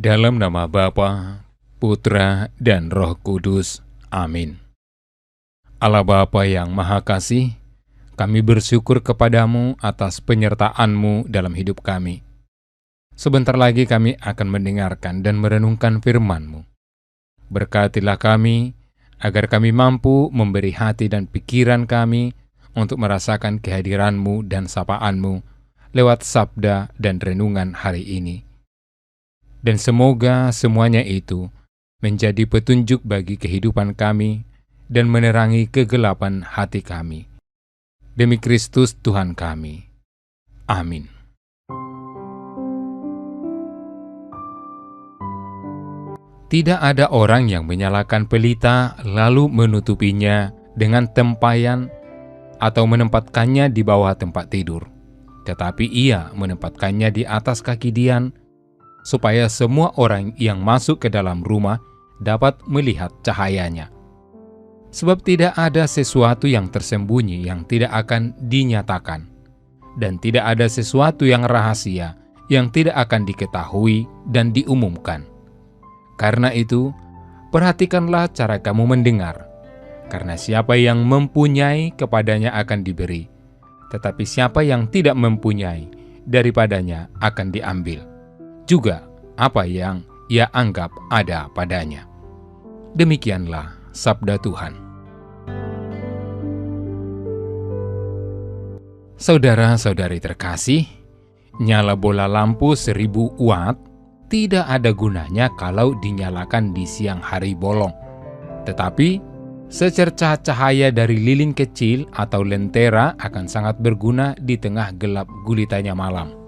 Dalam nama Bapa, Putra, dan Roh Kudus. Amin. Allah Bapa yang Maha Kasih, kami bersyukur kepadamu atas penyertaan-Mu dalam hidup kami. Sebentar lagi kami akan mendengarkan dan merenungkan firman-Mu. Berkatilah kami, agar kami mampu memberi hati dan pikiran kami untuk merasakan kehadiran-Mu dan sapaan-Mu lewat sabda dan renungan hari ini. Dan semoga semuanya itu menjadi petunjuk bagi kehidupan kami dan menerangi kegelapan hati kami. Demi Kristus Tuhan kami. Amin. Tidak ada orang yang menyalakan pelita lalu menutupinya dengan tempayan atau menempatkannya di bawah tempat tidur. Tetapi ia menempatkannya di atas kaki dian, supaya semua orang yang masuk ke dalam rumah dapat melihat cahayanya. Sebab tidak ada sesuatu yang tersembunyi yang tidak akan dinyatakan, dan tidak ada sesuatu yang rahasia yang tidak akan diketahui dan diumumkan. Karena itu, perhatikanlah cara kamu mendengar, karena siapa yang mempunyai kepadanya akan diberi, tetapi siapa yang tidak mempunyai, daripadanya akan diambil juga apa yang ia anggap ada padanya. Demikianlah sabda Tuhan. Saudara-saudari terkasih, nyala bola lampu 1000 watt tidak ada gunanya kalau dinyalakan di siang hari bolong. Tetapi, secercah cahaya dari lilin kecil atau lentera akan sangat berguna di tengah gelap gulitanya malam.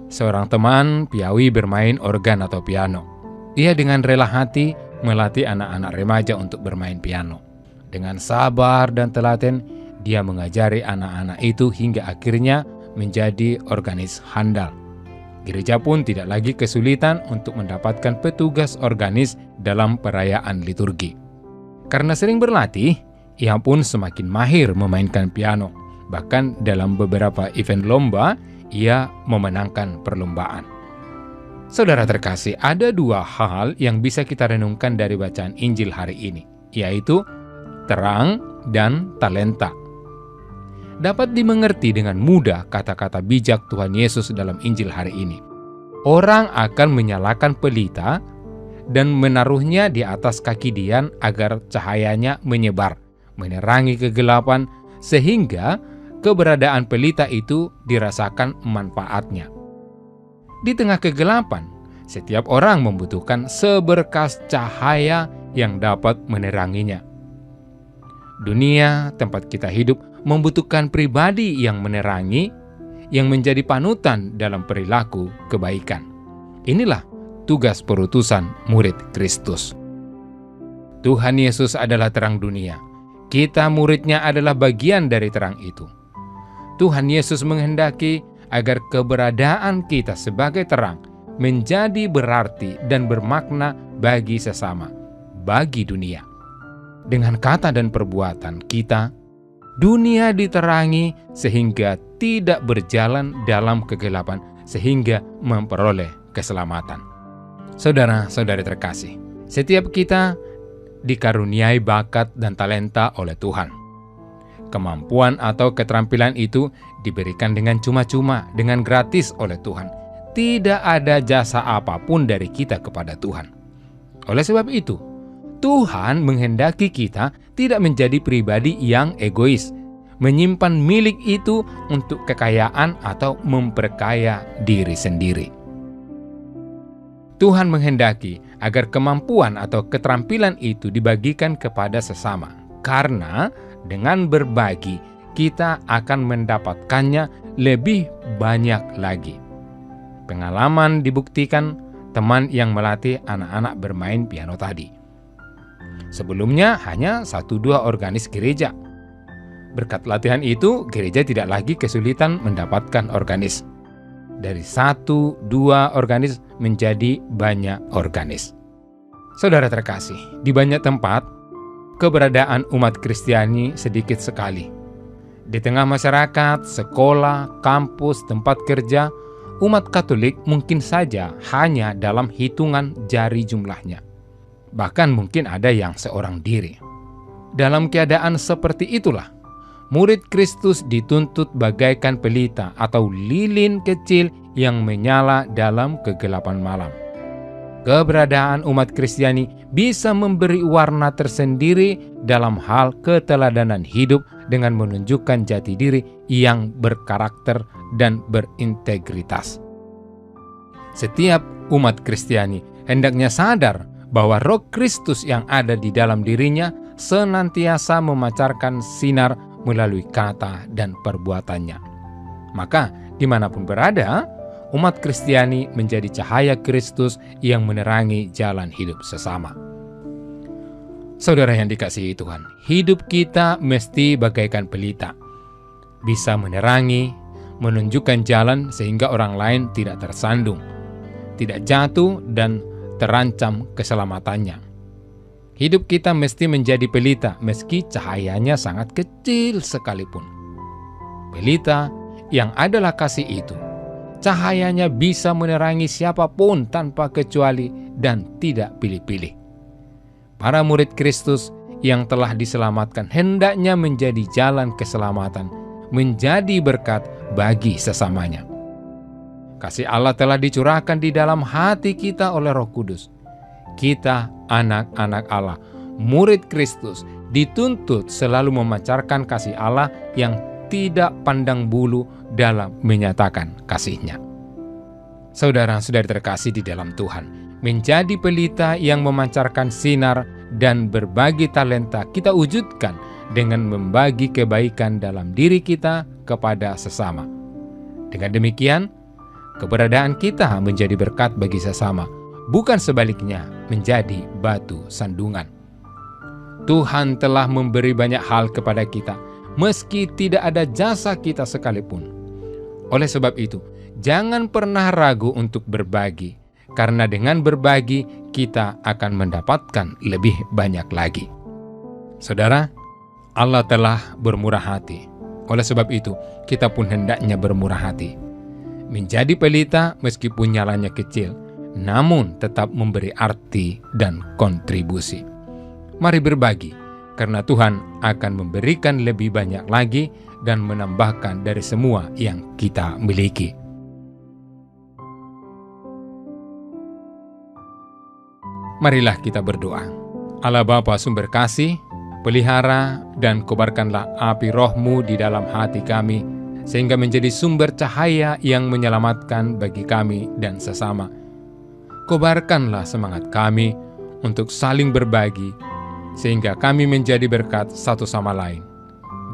Seorang teman piawi bermain organ atau piano. Ia dengan rela hati melatih anak-anak remaja untuk bermain piano. Dengan sabar dan telaten, dia mengajari anak-anak itu hingga akhirnya menjadi organis handal. Gereja pun tidak lagi kesulitan untuk mendapatkan petugas organis dalam perayaan liturgi. Karena sering berlatih, ia pun semakin mahir memainkan piano. Bahkan dalam beberapa event lomba, ia memenangkan perlombaan. Saudara terkasih, ada 2 hal yang bisa kita renungkan dari bacaan Injil hari ini, yaitu terang dan talenta. Dapat dimengerti dengan mudah kata-kata bijak Tuhan Yesus dalam Injil hari ini. Orang akan menyalakan pelita dan menaruhnya di atas kaki dian agar cahayanya menyebar, menerangi kegelapan, sehingga keberadaan pelita itu dirasakan manfaatnya. Di tengah kegelapan, setiap orang membutuhkan seberkas cahaya yang dapat meneranginya. Dunia tempat kita hidup membutuhkan pribadi yang menerangi, yang menjadi panutan dalam perilaku kebaikan. Inilah tugas perutusan murid Kristus. Tuhan Yesus adalah terang dunia. Kita muridnya adalah bagian dari terang itu. Tuhan Yesus menghendaki agar keberadaan kita sebagai terang menjadi berarti dan bermakna bagi sesama, bagi dunia. Dengan kata dan perbuatan kita, dunia diterangi sehingga tidak berjalan dalam kegelapan, sehingga memperoleh keselamatan. Saudara-saudari terkasih, setiap kita dikaruniai bakat dan talenta oleh Tuhan. Kemampuan atau keterampilan itu diberikan dengan cuma-cuma, dengan gratis oleh Tuhan. Tidak ada jasa apapun dari kita kepada Tuhan. Oleh sebab itu, Tuhan menghendaki kita tidak menjadi pribadi yang egois, menyimpan milik itu untuk kekayaan atau memperkaya diri sendiri. Tuhan menghendaki agar kemampuan atau keterampilan itu dibagikan kepada sesama, karena dengan berbagi, kita akan mendapatkannya lebih banyak lagi. Pengalaman dibuktikan teman yang melatih anak-anak bermain piano tadi. Sebelumnya hanya 1-2 organis gereja. Berkat latihan itu, gereja tidak lagi kesulitan mendapatkan organis. Dari 1-2 organis menjadi banyak organis. Saudara terkasih, di banyak tempat, keberadaan umat Kristiani sedikit sekali. Di tengah masyarakat, sekolah, kampus, tempat kerja, umat Katolik mungkin saja hanya dalam hitungan jari jumlahnya. Bahkan mungkin ada yang seorang diri. Dalam keadaan seperti itulah, murid Kristus dituntut bagaikan pelita atau lilin kecil yang menyala dalam kegelapan malam. Keberadaan umat Kristiani bisa memberi warna tersendiri dalam hal keteladanan hidup dengan menunjukkan jati diri yang berkarakter dan berintegritas. Setiap umat Kristiani hendaknya sadar bahwa Roh Kristus yang ada di dalam dirinya senantiasa memancarkan sinar melalui kata dan perbuatannya. Maka, dimanapun berada, umat Kristiani menjadi cahaya Kristus yang menerangi jalan hidup sesama. Saudara yang dikasihi Tuhan, hidup kita mesti bagaikan pelita, bisa menerangi, menunjukkan jalan sehingga orang lain tidak tersandung, tidak jatuh dan terancam keselamatannya. Hidup kita mesti menjadi pelita meski cahayanya sangat kecil sekalipun. Pelita yang adalah kasih itu, cahayanya bisa menerangi siapapun tanpa kecuali dan tidak pilih-pilih. Para murid Kristus yang telah diselamatkan hendaknya menjadi jalan keselamatan, menjadi berkat bagi sesamanya. Kasih Allah telah dicurahkan di dalam hati kita oleh Roh Kudus. Kita, anak-anak Allah, murid Kristus, dituntut selalu memancarkan kasih Allah yang tidak pandang bulu dalam menyatakan kasih-Nya. Saudara-saudari terkasih di dalam Tuhan, menjadi pelita yang memancarkan sinar dan berbagi talenta kita wujudkan dengan membagi kebaikan dalam diri kita kepada sesama. Dengan demikian, keberadaan kita menjadi berkat bagi sesama, bukan sebaliknya menjadi batu sandungan. Tuhan telah memberi banyak hal kepada kita, meski tidak ada jasa kita sekalipun. Oleh sebab itu, jangan pernah ragu untuk berbagi, karena dengan berbagi kita akan mendapatkan lebih banyak lagi. Saudara, Allah telah bermurah hati. Oleh sebab itu, kita pun hendaknya bermurah hati. Menjadi pelita meskipun nyalanya kecil, namun tetap memberi arti dan kontribusi. Mari berbagi, karena Tuhan akan memberikan lebih banyak lagi dan menambahkan dari semua yang kita miliki. Marilah kita berdoa. Allah Bapa sumber kasih, pelihara dan kobarkanlah api Roh-Mu di dalam hati kami, sehingga menjadi sumber cahaya yang menyelamatkan bagi kami dan sesama. Kobarkanlah semangat kami untuk saling berbagi, sehingga kami menjadi berkat satu sama lain.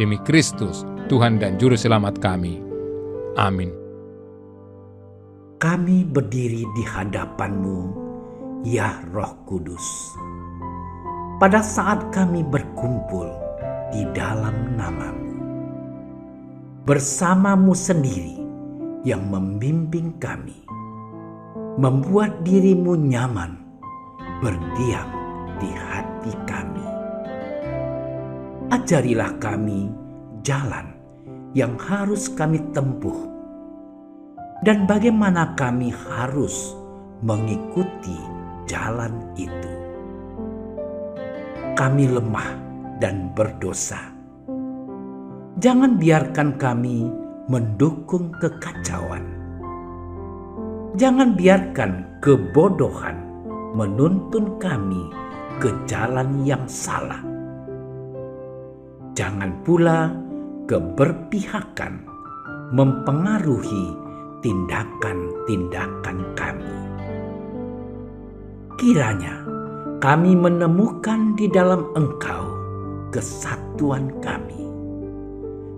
Demi Kristus, Tuhan dan Juru Selamat kami. Amin. Kami berdiri di hadapan-Mu, ya Roh Kudus. Pada saat kami berkumpul di dalam nama-Mu, bersama-Mu sendiri yang membimbing kami, membuat diri-Mu nyaman berdiam di hati kami. Ajarilah kami jalan yang harus kami tempuh dan bagaimana kami harus mengikuti jalan itu. Kami lemah dan berdosa. Jangan biarkan kami mendukung kekacauan. Jangan biarkan kebodohan menuntun kami ke jalan yang salah. Jangan pula keberpihakan mempengaruhi tindakan-tindakan kami. Kiranya kami menemukan di dalam Engkau kesatuan kami,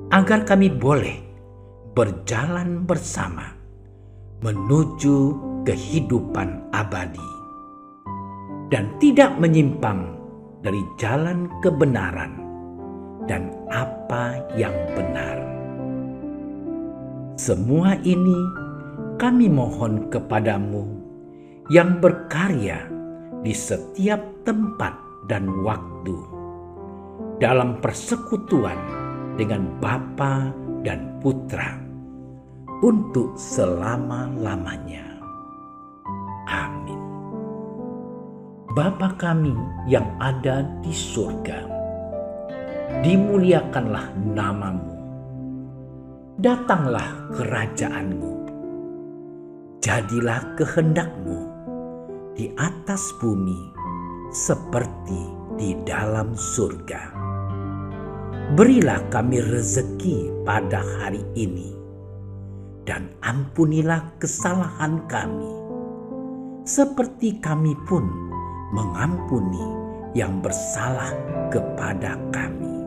agar kami boleh berjalan bersama menuju kehidupan abadi dan tidak menyimpang dari jalan kebenaran dan apa yang benar. Semua ini kami mohon kepadamu yang berkarya di setiap tempat dan waktu dalam persekutuan dengan Bapa dan Putra, untuk selama-lamanya. Amin. Bapa kami yang ada di surga, dimuliakanlah nama-Mu. Datanglah kerajaan-Mu. Jadilah kehendak-Mu di atas bumi seperti di dalam surga. Berilah kami rezeki pada hari ini, dan ampunilah kesalahan kami, seperti kami pun mengampuni yang bersalah kepada kami.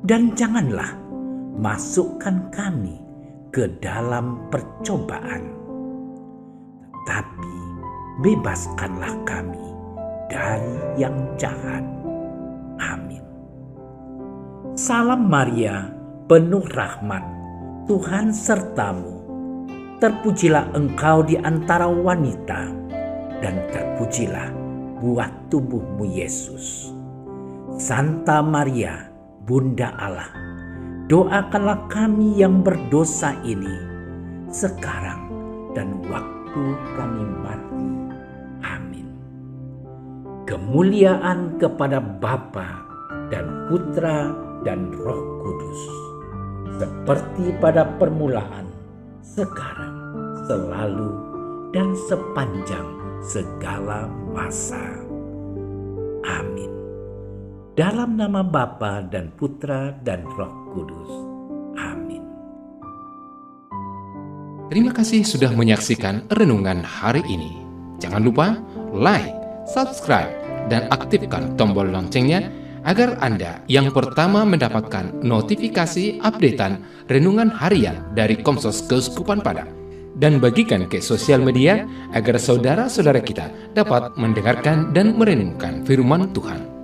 Dan janganlah masukkan kami ke dalam percobaan, tetapi bebaskanlah kami dari yang jahat. Amin. Salam Maria, penuh rahmat, Tuhan sertamu. Terpujilah engkau di antara wanita, dan terpujilah buah tubuhmu Yesus. Santa Maria, Bunda Allah, doakanlah kami yang berdosa ini, sekarang dan waktu kami mati. Amin. Kemuliaan kepada Bapa dan Putra dan Roh Kudus, seperti pada permulaan, sekarang, selalu, dan sepanjang segala masa. Amin. Dalam nama Bapa dan Putra dan Roh Kudus. Amin. Terima kasih sudah menyaksikan renungan hari ini. Jangan lupa like, subscribe, dan aktifkan tombol loncengnya agar Anda yang pertama mendapatkan notifikasi updatean renungan harian dari Komsos Keuskupan Padang. Dan bagikan ke sosial media agar saudara-saudara kita dapat mendengarkan dan merenungkan firman Tuhan.